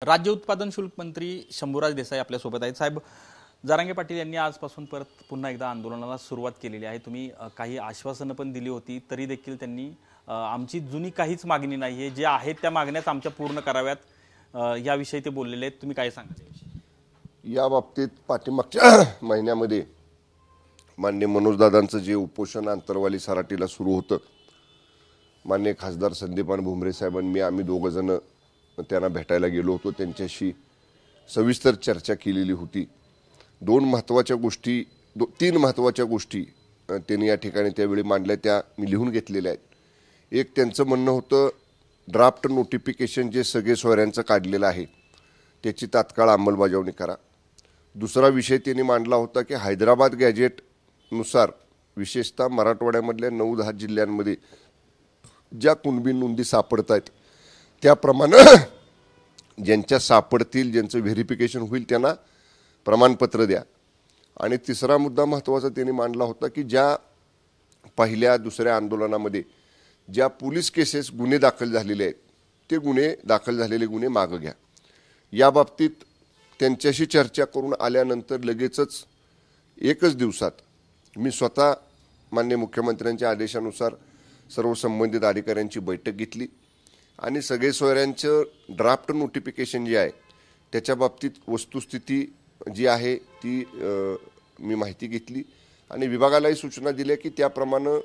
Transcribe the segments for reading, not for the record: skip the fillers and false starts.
राज्य उत्पादन शुल्क मंत्री शंभूराज देसाई आपल्यासोबत आहेत। साहेब, जरांगे पाटील यांनी आजपासून पुन्हा एकदा आंदोलनाला सुरुवात केलेली आहे। तुम्ही काही आश्वासनं पण दिली होती, तरी देखील त्यांनी आमची जुनी काहीच मागणी नाही आहे, जे आहेत त्या मागण्याच आमच्या पूर्ण कराव्यात याविषयी ते बोललेले आहेत। तुम्ही काय सांगाल या बाबतीत? पाठीमागच्या महिन्यामध्ये माननीय मनोजदादांचं जे उपोषण आंतरवाली सराटीला सुरू होतं, माननीय खासदार संदीपान भुमरे साहेबांनी आम्ही दोघं जण त्यांना भेटायला गेलो होतो, त्यांच्याशी सविस्तर चर्चा केलेली होती। तीन महत्त्वाच्या गोष्टी त्यांनी या ठिकाणी त्यावेळी मांडल्या, त्या मी लिहून घेतलेल्या आहेत। एक, त्यांचं म्हणणं होतं ड्राफ्ट नोटिफिकेशन जे सगळे सोयऱ्यांचं काढलेलं आहे त्याची तात्काळ अंमलबजावणी करा। दुसरा विषय त्यांनी मांडला होता की हैदराबाद गॅजेटनुसार विशेषतः मराठवाड्यामधल्या 9-10 जिल्ह्यांमध्ये ज्या कुणबी नोंदी सापडत आहेत त्याप्रमाणे ज्यांच्या सापडतील, ज्यांचं व्हेरिफिकेशन होईल त्यांना प्रमाणपत्र द्या। आणि तिसरा मुद्दा महत्त्वाचा त्यांनी मांडला होता की ज्या पहिल्या दुसऱ्या आंदोलनामध्ये ज्या पोलीस केसेस गुन्हे दाखल झालेले आहेत ते दाखल झालेले गुन्हे मागं घ्या। या बाबतीत त्यांच्याशी चर्चा करून आल्यानंतर लगेचच एकच दिवसात मी स्वतः माननीय मुख्यमंत्र्यांच्या आदेशानुसार सर्व संबंधित अधिकाऱ्यांची बैठक घेतली आणि सगळे सोयऱ्यांचं ड्राफ्ट नोटिफिकेशन जे आहे त्याच्या बाबतीत वस्तुस्थिती जी आहे ती मी माहिती घेतली आणि विभागालाही सूचना दिल्या की त्याप्रमाणे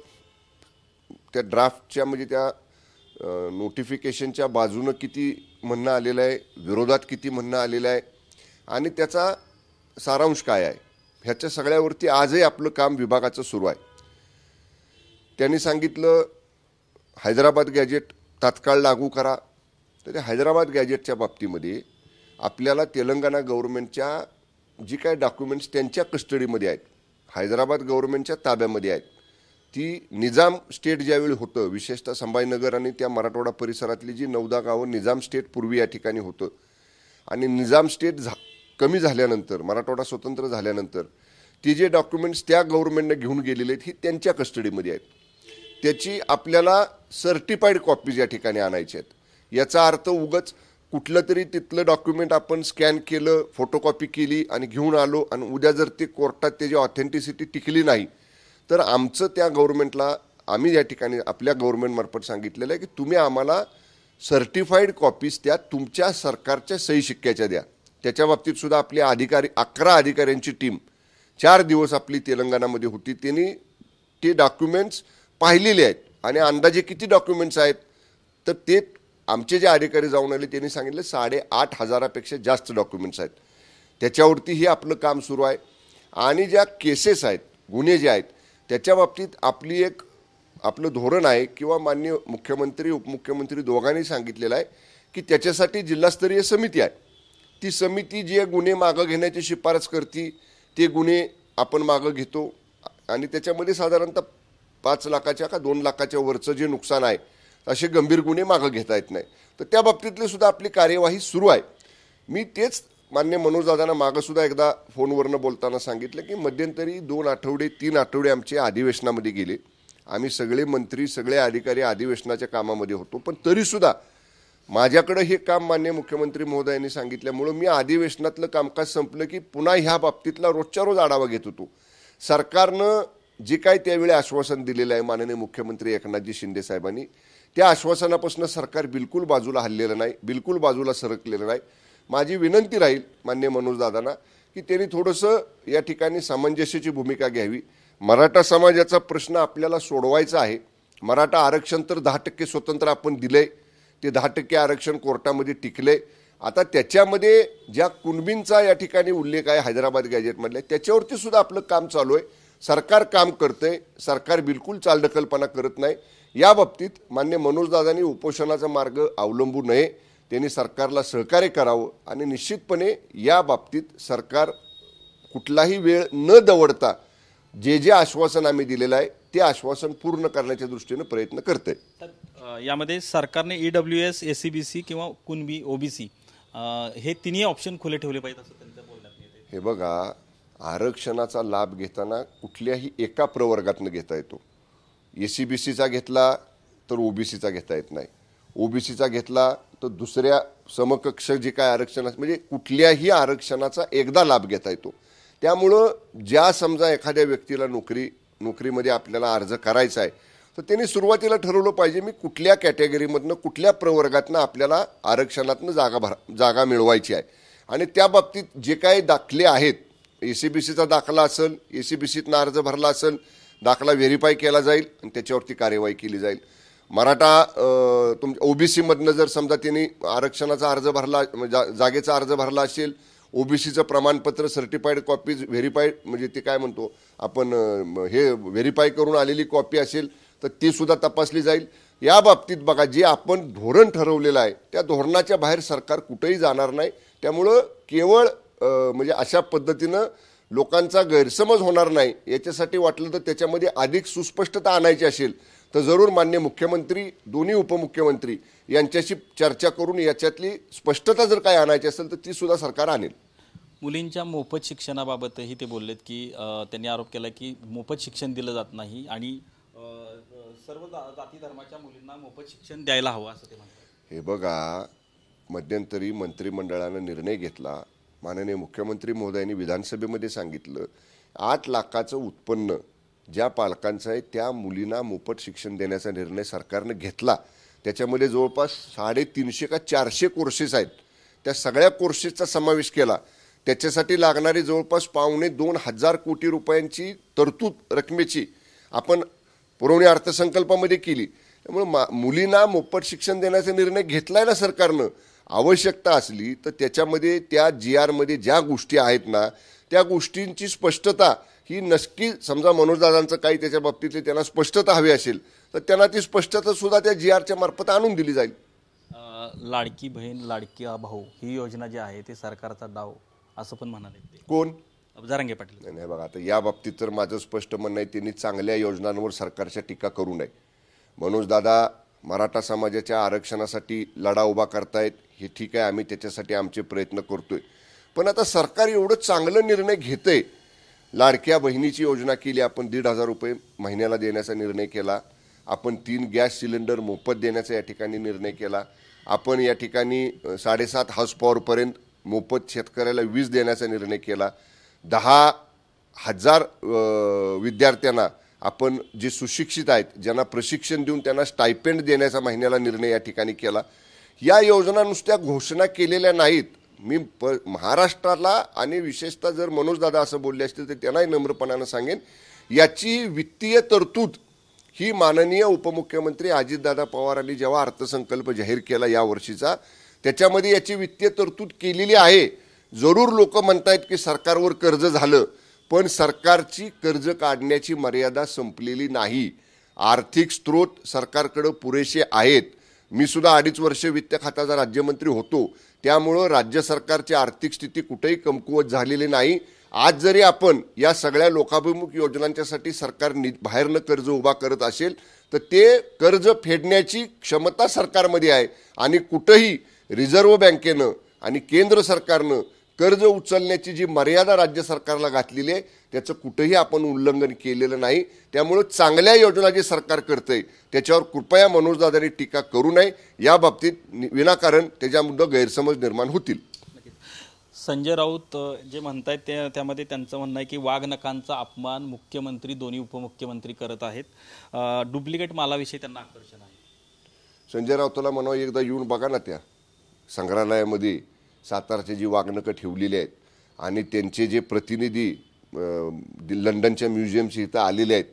त्या ड्राफ्टच्या म्हणजे त्या नोटिफिकेशनच्या बाजूनं किती म्हणणं आलेलं आहे, विरोधात किती म्हणणं आलेलं आहे आणि त्याचा सारांश काय आहे, ह्याच्या सगळ्यावरती आजही आपलं काम विभागाचं सुरू आहे। त्यांनी सांगितलं हैदराबाद गॅजेट तात्काळ लागू करा। तर त्या हैदराबाद गॅजेटच्या बाबतीमध्ये आपल्याला तेलंगणा गव्हर्नमेंटच्या जी काय डॉक्युमेंट्स त्यांच्या कस्टडीमध्ये आहेत, हैदराबाद गव्हर्नमेंटच्या ताब्यामध्ये आहेत, ती निजाम स्टेट ज्यावेळी होतं, विशेषतः संभाजीनगर आणि त्या मराठवाडा परिसरातली जी 9-10 गावं निजाम स्टेट पूर्वी या ठिकाणी होतं आणि निजाम स्टेट कमी झाल्यानंतर, मराठवाडा स्वतंत्र झाल्यानंतर ती जे डॉक्युमेंट्स त्या गव्हर्नमेंटने घेऊन गेलेले आहेत ही त्यांच्या कस्टडीमध्ये आहेत। त्याची आपल्याला सर्टिफाईड कॉपीज या ठिकाणी आणायच्या आहेत। याचा अर्थ उगाच कुठलं तरी तिथलं डॉक्युमेंट आपण स्कॅन केलं, फोटोकॉपी केली आणि घेऊन आलो आणि उद्या जर ते कोर्टात त्याची ऑथेंटिसिटी टिकली नाही तर आमचं त्या गव्हर्नमेंटला आम्ही या ठिकाणी आपल्या गव्हर्नमेंटमार्फत सांगितलेलं आहे की तुम्ही आम्हाला सर्टिफाईड कॉपीज त्या तुमच्या सरकारच्या सही शिक्क्याच्या द्या। त्याच्या बाबतीत सुद्धा आपले अधिकारी 11 अधिकाऱ्यांची टीम 4 दिवस आपली तेलंगणामध्ये होती। त्यांनी ते डॉक्युमेंट्स पाहिलेले आहेत आणि अंदाजे किती डॉक्युमेंट्स आहेत तर ते आमचे जे अधिकारी जाऊन आले त्यांनी सांगितले 8,500पेक्षा जास्त डॉक्युमेंट्स आहेत। त्याच्यावरती हे आपलं काम सुरू आहे आणि ज्या केसेस आहेत, गुन्हे जे आहेत त्याच्या बाबतीत आपलं धोरण आहे किंवा माननीय मुख्यमंत्री उपमुख्यमंत्री दोघांनी सांगितलेलं आहे की त्याच्यासाठी जिल्हास्तरीय समिती आहे। ती समिती जे गुन्हे मागं घेण्याची शिफारस करते ते गुन्हे आपण मागं घेतो आणि त्याच्यामध्ये साधारणतः 5 लाखाच्या का 2 लाखाच्या वरचं जे नुकसान आहे असे गंभीर गुन्हे मागं घेता येत नाही। तर त्या बाबतीतली सुद्धा आपली कार्यवाही सुरू आहे। मी तेच मान्य मनोजदादांना मागं सुद्धा एकदा फोनवरनं बोलताना सांगितलं की मध्यंतरी 2 आठवडे 3 आठवडे आमचे अधिवेशनामध्ये गेले, आम्ही सगळे मंत्री सगळे अधिकारी अधिवेशनाच्या कामामध्ये होतो, पण तरीसुद्धा माझ्याकडं हे काम मान्य मुख्यमंत्री महोदयांनी सांगितल्यामुळं मी अधिवेशनातलं कामकाज संपलं की पुन्हा ह्या बाबतीतला रोजच्या रोज आढावा घेत होतो। सरकारनं जे काय त्यावेळी आश्वासन दिलेलं आहे माननीय मुख्यमंत्री एकनाथजी शिंदे साहेबांनी, त्या आश्वासनापासून सरकार बिलकुल बाजूला हललेलं नाही, बिलकुल बाजूला सरकलेलं नाही। माझी विनंती राहील माननीय मनोजदादांना की त्यांनी थोडंसं या ठिकाणी सामंजस्याची भूमिका घ्यावी। मराठा समाजाचा प्रश्न आपल्याला सोडवायचा आहे। मराठा आरक्षण तर 10% स्वतंत्र आपण दिलंय, ते 10% आरक्षण कोर्टामध्ये टिकले। आता त्याच्यामध्ये ज्या कुणबींचा या ठिकाणी उल्लेख आहे हैदराबाद गॅजेटमधल्या त्याच्यावरती सुद्धा आपलं काम चालू आहे। सरकार काम करतंय, सरकार बिलकुल चालढकलपणा करत नाही। या बाबतीत मान्य मनोजदादांनी उपोषणाचा मार्ग अवलंबू नये, त्यांनी सरकारला सहकार्य करावं आणि निश्चितपणे या बाबतीत सरकार कुठलाही वेळ न दवडता जे आश्वासन आम्ही दिलेलं आहे ते आश्वासन पूर्ण करण्याच्या दृष्टीने प्रयत्न करते। तर यामध्ये सरकारने EWS, SCBC किंवा कुणबी OBC हे तिन्ही ऑप्शन खुले ठेवले पाहिजेत असं त्यांच्या बोलण्यात येते। हे बघा, आरक्षणाचा लाभ घेताना कुठल्याही एका प्रवर्गातनं घेता येतो। SCBCचा घेतला तर OBCचा घेता येत नाही, OBCचा घेतला तर दुसऱ्या समकक्ष जे काय आरक्षण म्हणजे कुठल्याही आरक्षणाचा एकदा लाभ घेता येतो. त्यामुळं ज्या समजा एखाद्या व्यक्तीला नोकरीमध्ये आपल्याला अर्ज करायचा आहे तर त्यांनी सुरुवातीला ठरवलं पाहिजे मी कुठल्या कॅटेगरीमधनं कुठल्या प्रवर्गातनं आपल्याला आरक्षणातनं जागा मिळवायची आहे. आणि त्या बाबतीत जे काही दाखले आहेत, ACBCचा दाखला असेल, ACBCतनं अर्ज भरला असेल, दाखला व्हेरीफाय केला जाईल आणि त्याच्यावरती कार्यवाही केली जाईल. मराठा OBC मधनं जर समजा त्यांनी आरक्षणाचा अर्ज भरला, जागेचा अर्ज भरला असेल, OBCचं प्रमाणपत्र सर्टिफाईड कॉपीज व्हेरीफाईड म्हणजे ते काय म्हणतो आपण हे व्हेरीफाय करून आलेली कॉपी असेल तर ती सुद्धा तपासली जाईल. या बाबतीत बघा जे आपण धोरण ठरवलेलं आहे त्या धोरणाच्या बाहेर सरकार कुठेही जाणार नाही. त्यामुळं केवळ म्हणजे अशा पद्धतीनं लोकांचा गैरसमज होणार नाही याच्यासाठी वाटलं तर त्याच्यामध्ये अधिक सुस्पष्टता आणायची असेल तर जरूर माननीय मुख्यमंत्री, दोन्ही उपमुख्यमंत्री यांच्याशी चर्चा करून याच्यातली स्पष्टता जर काय आणायची असेल तर ती सुद्धा सरकार आणेल. मुलींच्या मोफत शिक्षणाबाबतही ते बोललेत की त्यांनी आरोप केला की मोफत शिक्षण दिलं जात नाही आणि सर्व जाती धर्माच्या मुलींना मोफत शिक्षण द्यायला हवं असं ते म्हणतात. हे बघा, मध्यंतरी मंत्रिमंडळानं निर्णय घेतला, माननीय मुख्यमंत्री महोदयांनी विधानसभेमध्ये सांगितलं 8 लाखाचं उत्पन्न ज्या पालकांचं आहे त्या मुलींना मोफत शिक्षण देण्याचा निर्णय सरकारनं घेतला. त्याच्यामध्ये जवळपास 350 का 400 कोर्सेस आहेत. त्या सगळ्या कोर्सेसचा समावेश केला. त्याच्यासाठी लागणारी जवळपास 2,500 कोटी रुपयांची तरतूद रकमेची आपण पुरवणी अर्थसंकल्पामध्ये केली. त्यामुळे मुलींना मोफत शिक्षण देण्याचा निर्णय घेतलाय ना सरकारनं. आवश्यकता असली तर त्याच्यामध्ये त्या GR मध्ये ज्या गोष्टी आहेत ना त्या गोष्टींची स्पष्टता ही नक्की समजा मनोजदादांचं काही त्याच्या बाबतीतली त्यांना स्पष्टता हवी असेल तर त्यांना ती स्पष्टता सुद्धा त्या GRच्या मार्फत आणून दिली जाईल. लाडकी बहीण लाडकी भाऊ ही योजना जी आहे ती सरकारचा डाव असं पण म्हणाले ते. कोण? जरांगे पाटील. नाही बघा, आता या बाबतीत तर माझं स्पष्ट म्हणणं आहे त्यांनी चांगल्या योजनांवर सरकारच्या टीका करू नये. मनोजदादा मराठा समाजाच्या आरक्षणासाठी लढा उभा करतायत, हे ठीक आहे, आम्ही त्याच्यासाठी आमचे प्रयत्न करतोय. पण आता सरकार एवढं चांगलं निर्णय घेतंय. लाडक्या बहिणीची योजना केली, आपण 1,500 रुपये महिन्याला देण्याचा निर्णय केला. आपण 3 गॅस सिलेंडर मोफत देण्याचा या ठिकाणी निर्णय केला. आपण या ठिकाणी 7.5 हॉर्स पॉवरपर्यंत मोफत शेतकऱ्याला वीज देण्याचा निर्णय केला. 10,000 विद्यार्थ्यांना आपण जे सुशिक्षित आहेत ज्यांना प्रशिक्षण देऊन त्यांना स्टायपेंड देण्याचा महिन्याला निर्णय या ठिकाणी केला. या योजना नुसत्या घोषणा केलेल्या नाहीत. मी महाराष्ट्राला आणि विशेषतः जर मनोजदादा असं बोलले असतील तर त्यांनाही नम्रपणानं सांगेन याची वित्तीय तरतूद ही माननीय उपमुख्यमंत्री अजितदादा पवारांनी जेव्हा अर्थसंकल्प जाहीर केला या वर्षीचा त्याच्यामध्ये याची वित्तीय तरतूद केलेली आहे. जरूर लोक म्हणतायत की सरकारवर कर्ज झालं, पण सरकारची कर्ज काढण्याची मर्यादा संपलेली नाही. आर्थिक स्रोत सरकारकडे पुरेसे आहेत. मी सुद्धा 2.5 वर्ष वित्त खात्याचा राज्यमंत्री होतो, त्यामुळं राज्य सरकारची आर्थिक स्थिती कुठेही कमकुवत झालेली नाही. आज जरी आपण या सगळ्या लोकाभिमुख योजनांच्यासाठी सरकार बाहेरनं कर्ज उभा करत असेल तर ते कर्ज फेडण्याची क्षमता सरकारमध्ये आहे आणि कुठेही रिझर्व्ह बँकेनं आणि केंद्र सरकारनं कर्ज उचलण्याची जी मर्यादा राज्य सरकारला घातलेली आहे त्याचं कुठेही आपण उल्लंघन केलेलं नाही. त्यामुळे चांगल्या योजना जे सरकार करतंय त्याच्यावर कृपया मनोजदादांनी टीका करू नये. या बाबतीत विनाकारण त्याच्यामुळे गैरसमज निर्माण होतील. संजय राऊत जे म्हणतायत त्यामध्ये त्यांचं म्हणणं आहे की वाघनखांचा अपमान मुख्यमंत्री दोन्ही उपमुख्यमंत्री करत आहेत. डुप्लिकेट मालाविषयी त्यांना आकर्षण आहे. संजय राऊतला म्हणावं एकदा येऊन बघा ना त्या संग्रहालयामध्ये सातारचे जी वाघनकं ठेवलेली आहेत आणि त्यांचे जे प्रतिनिधी लंडनच्या म्युझियमचे इथं आलेले आहेत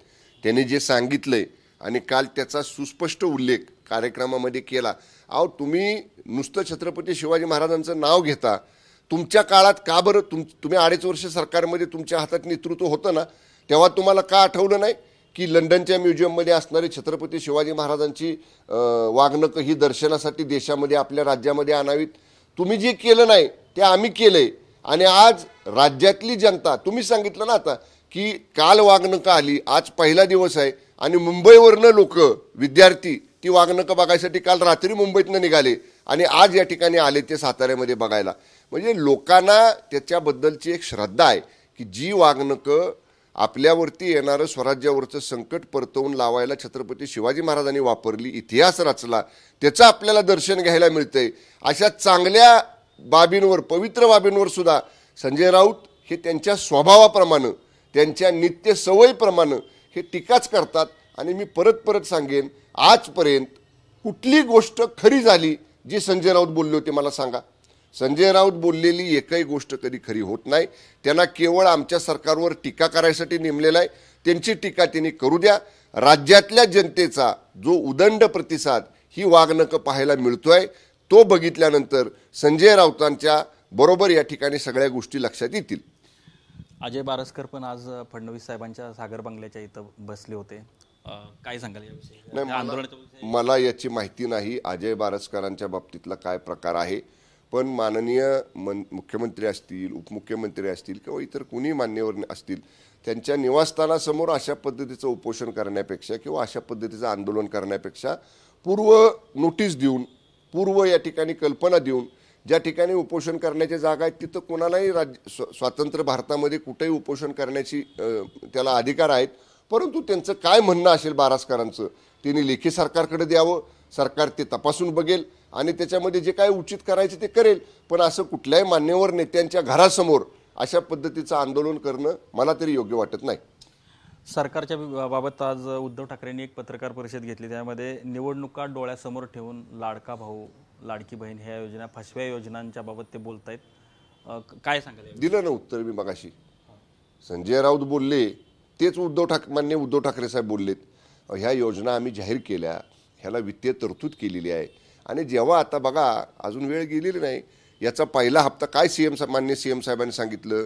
त्यांनी जे सांगितलंय आणि काल त्याचा सुस्पष्ट उल्लेख कार्यक्रमामध्ये केला. अहो तुम्ही नुसतं छत्रपती शिवाजी महाराजांचं नाव घेता. तुमच्या काळात का बरं तुम्ही 2.5 वर्ष सरकारमध्ये तुमच्या हातात नेतृत्व होतं ना, तेव्हा तुम्हाला का आठवलं नाही की लंडनच्या म्युझियममध्ये असणारी छत्रपती शिवाजी महाराजांची वाघनकं ही दर्शनासाठी देशामध्ये आपल्या राज्यामध्ये आणावीत. तुम्ही जे केलं नाही ते आम्ही केलंय आणि आज राज्यातली जनता, तुम्ही सांगितलं ना आता की काल वाघनकं आली, आज पहिला दिवस आहे आणि मुंबईवरनं लोक विद्यार्थी ती वाघनकं बघायसाठी काल रात्री मुंबईतनं निघाले आणि आज या ठिकाणी आले ते साताऱ्यामध्ये बघायला. म्हणजे लोकांना त्याच्याबद्दलची एक श्रद्धा आहे की जी वाघनकं आपल्यावरती येणारं स्वराज्यावरचं संकट परतवून लावायला छत्रपती शिवाजी महाराजांनी वापरली, इतिहास रचला, त्याचं आपल्याला दर्शन घ्यायला मिळतंय. अशा चांगल्या बाबींवर, पवित्र बाबींवर सुद्धा संजय राऊत हे त्यांच्या स्वभावाप्रमाणे, त्यांच्या नित्य सवयीप्रमाणे हे टीकाच करतात. आणि मी परत परत सांगेन, आजपर्यंत कुठली गोष्ट खरी झाली जी संजय राऊत बोलले होते मला सांगा? संजय राऊत बोललेली एकही गोष्ट कधी खरी होत नाही. त्यांना केवळ आमच्या सरकारवर टीका करायसाठी नेमलेला आहे. त्यांची टीका त्यांनी करू द्या. राज्यातल्या जनतेचा जो उदंड प्रतिसाद ही वागणूक पाहायला मिळतोय, तो बघितल्यानंतर संजय राऊतांच्या बरोबर या ठिकाणी सगळ्या गोष्टी लक्षात येतील. अजय बारसकर पण आज फडणवीस साहेबांच्या सागर बंगल्याच्या इथं बसले होते. काय सांगाल याविषयी? नाही, मला याची माहिती नाही अजय बारसकरांच्या बाबतीतला काय प्रकार आहे. पण माननीय मुख्यमंत्री असतील, उपमुख्यमंत्री असतील किंवा इतर कुणी मान्यवर असतील, त्यांच्या निवासस्थानासमोर अशा पद्धतीचं उपोषण करण्यापेक्षा किंवा अशा पद्धतीचं आंदोलन करण्यापेक्षा पूर्व नोटीस देऊन, पूर्व या ठिकाणी कल्पना देऊन, ज्या ठिकाणी उपोषण करण्याच्या जागा आहेत तिथं कोणालाही स्वातंत्र्य भारतामध्ये कुठेही उपोषण करण्याची त्याला अधिकार आहेत. परंतु त्यांचं काय म्हणणं असेल बारसकरांचं, त्यांनी लेखी सरकारकडे द्यावं. सरकार ते तपासून बघेल आणि त्याच्यामध्ये जे काय उचित करायचे ते करेल. पण असं कुठल्याही मान्यवर नेत्यांच्या घरासमोर अशा पद्धतीचं आंदोलन करणं मला तरी योग्य वाटत नाही. सरकारच्या बाबत आज उद्धव ठाकरेंनी एक पत्रकार परिषद घेतली. त्यामध्ये निवडणुका डोळ्यासमोर ठेवून लाडका भाऊ, लाडकी बहीण ह्या योजना, फसव्या योजनांच्या बाबत ते बोलतायत. काय सांगाल? दिलं ना उत्तर मी मगाशी. संजय राऊत बोलले तेच माननीय उद्धव ठाकरे साहेब बोललेत. ह्या योजना आम्ही जाहीर केल्या, ह्याला वित्तीय तरतूद केलेली आहे. आणि जेव्हा आता बघा अजून वेळ गेलेली नाही, याचा पहिला हप्ता काय माननीय सीएम साहेबांनी सांगितलं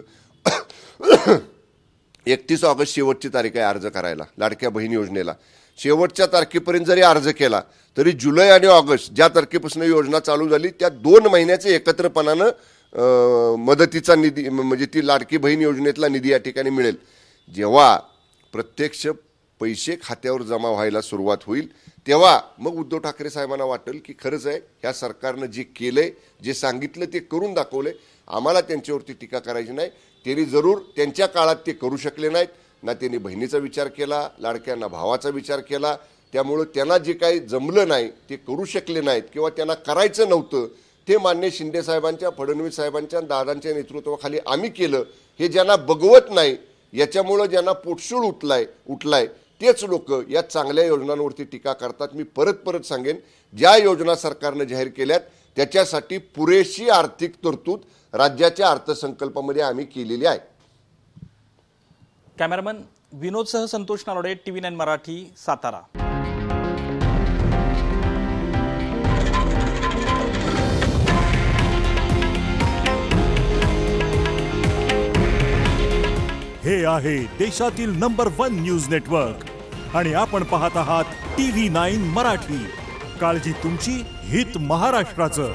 31 ऑगस्ट शेवटची तारीख आहे अर्ज करायला लाडक्या बहीण योजनेला. शेवटच्या तारखेपर्यंत जरी अर्ज केला तरी जुलै आणि ऑगस्ट ज्या तारखेपासून योजना चालू झाली त्या 2 महिन्याचे एकत्रपणानं मदतीचा निधी म्हणजे ती लाडकी बहीण योजनेतला निधी या ठिकाणी मिळेल. जेव्हा प्रत्यक्ष पैसे खात्यावर जमा व्हायला सुरुवात होईल तेव्हा मग उद्धव ठाकरे साहेबांना वाटेल की खरंच आहे ह्या सरकारनं जे केलंय, जे सांगितलं ते करून दाखवलंय. आम्हाला त्यांच्यावरती टीका करायची नाही. त्यांनी जरूर त्यांच्या काळात ते करू शकले नाहीत ना, त्यांनी बहिणीचा विचार केला, लाडक्यांना भावाचा विचार केला. त्यामुळं त्यांना जे काही जमलं नाही, ते करू शकले नाहीत किंवा त्यांना करायचं नव्हतं, ते मान्य शिंदे साहेबांच्या, फडणवीस साहेबांच्या, दादांच्या नेतृत्वाखाली आम्ही केलं. हे ज्यांना बघवत नाही, याच्यामुळं ज्यांना पोटशूळ उठलाय तेच लोक या चांगल्या योजनांवरती टीका करतात. मी परत परत सांगेन, ज्या योजना सरकारनं जाहीर केल्यात त्याच्यासाठी पुरेशी आर्थिक तरतूद राज्याच्या अर्थसंकल्पामध्ये आम्ही केलेली आहे. कॅमेरामन विनोदसह संतोष नारोडे, TV9 मराठी, सातारा. हे आहे देशातील नंबर 1 न्यूज नेटवर्क आणि आपण पाहत आहात TV9 मराठी. काळजी तुमची, हित महाराष्ट्राचं.